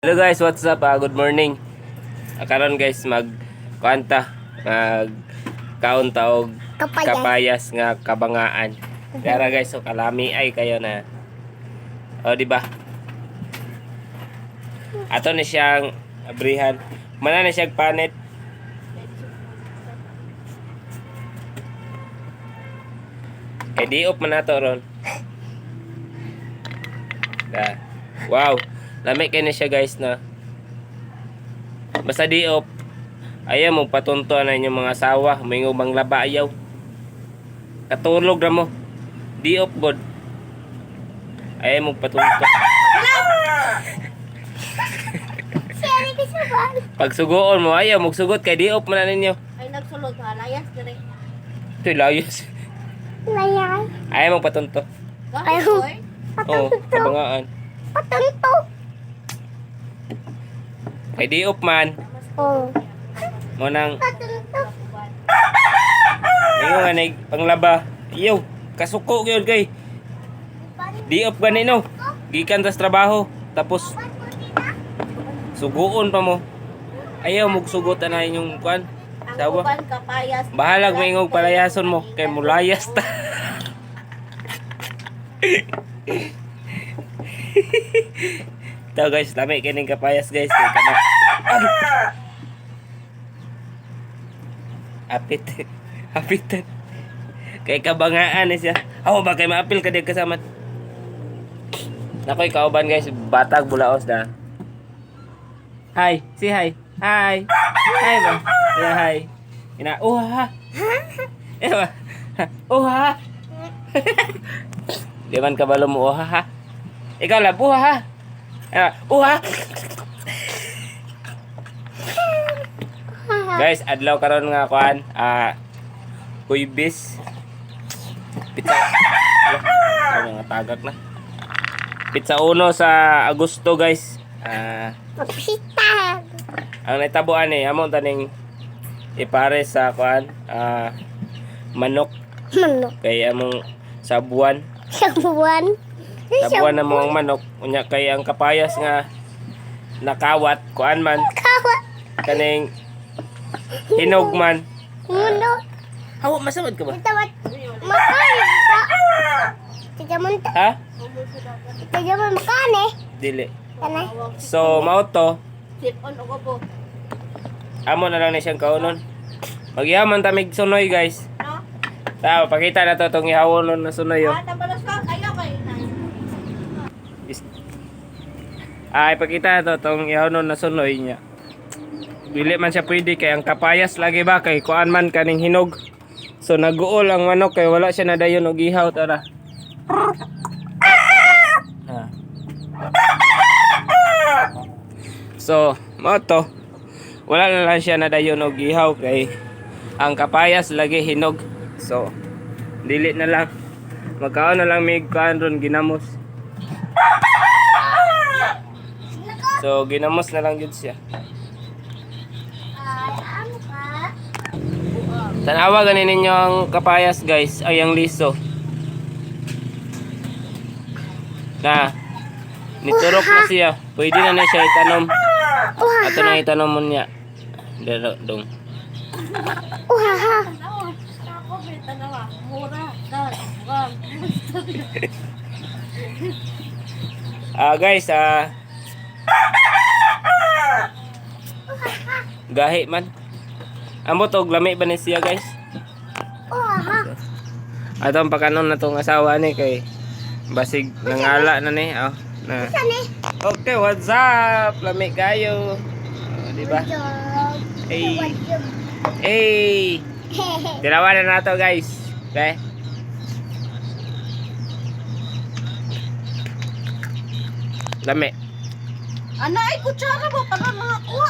Hello guys, what's up? Good morning. Karon guys mag kaon taog kapayas nga kabangaan. Kaya guys, so kalami ay kayo na. O di ba? Ato ni siyang abrihan. Mana na siyang panit. Kay diop man nato ron. Da. Wow. Lami kay na siya guys na. Basta diop. Ayaw mo patuntuan na inyong mga asawa. May ngubang laba ayaw. Katulog na mo. Diop bod. Ayaw mo patuntuan. Pag sugoon mo, ayaw magsugot kay diop man na ninyo. Ay nagsulod ha, layas dire. Ito'y layas. Layas. Ayaw magpatunto. Gahit boy. Oo, kabangaan. Patunto. Kay diop man. Oh. Mo nang Patunto. ngayon nga panglaba. Iyo, kasuko yun kay. Diop gani no. Gikan tas trabaho. Tapos suguon pa mo. Ayaw magsugot na inyong kuan. Ang Sawa. uban kapayas. Bahalag may ingog palayason mo kay mulayas ta. Ito guys, lami kining kapayas guys. Kay kana. Apit. Apitan. Kay kabangaan na siya. Ako ba kay maapil ka din kasama. Nakoy kauban guys, batag bulaos da. Hi, say hi. Hi. Hi ba? Yeah, hi. Ina, ha. Ewa. Ha. Di man kabalo mo ha. Ikaw la ha. Ewa, ha. Guys, adlaw karon nga kuan, Huwebes. Pizza. Ano nga tagak na. Pizza 1 sa Agosto, guys. Pita. Ang natabuan amon taning ipare sa kuan, manok Manok. kay among sabuan. Sabuan. Sabuan na mong manok unya kay ang kapayas nga nakawat kuan man Kawat. kaning hinog man. Mundo. Hawa masamad ka ba? Tawat. Makan. Tijaman. Ha? Tijaman makan eh. Dili. Kanay. So mao to, Sip on ugo po. amo na lang ni siyang kaunon. Magyaman ta mig sunoy guys. No? Ta pakita na to tong ihawonon na sunoy yo. Tabalas ka kayo kay Ay pakita na to tong ihawonon na sunoy niya. Dili man siya pwede kay ang kapayas lagi ba kay kuan man kaning hinog. So naguol ang manok kay wala siya nadayon og ihaw tara. Ha. So, mo to. Wala na lang siya nadayon og ihaw kay ang kapayas lagi hinog. So, dili na lang. Magkaon na lang mig kuan ron ginamos. So, ginamos na lang jud siya. Ano ka? Tanawa ganin ninyo ang kapayas guys, ay ang liso. Na, niturok na siya. Pwede na siya itanom. Ato na itanom mo niya. Dero dong. Uhaha. Ako bita na wa. Mura. Wag. Guys, gahi man. Amo to lami ba ni siya guys? Uhaha. Atong pakanon na tong asawa ni kay basig nangala na ni. Oh, na. Sani. Okay, what's up? Lami kayo. Di ba? Hey. Hey. Tirawan na nato guys. Okay? Lami. Ana ay kutsara ba para mga kuha.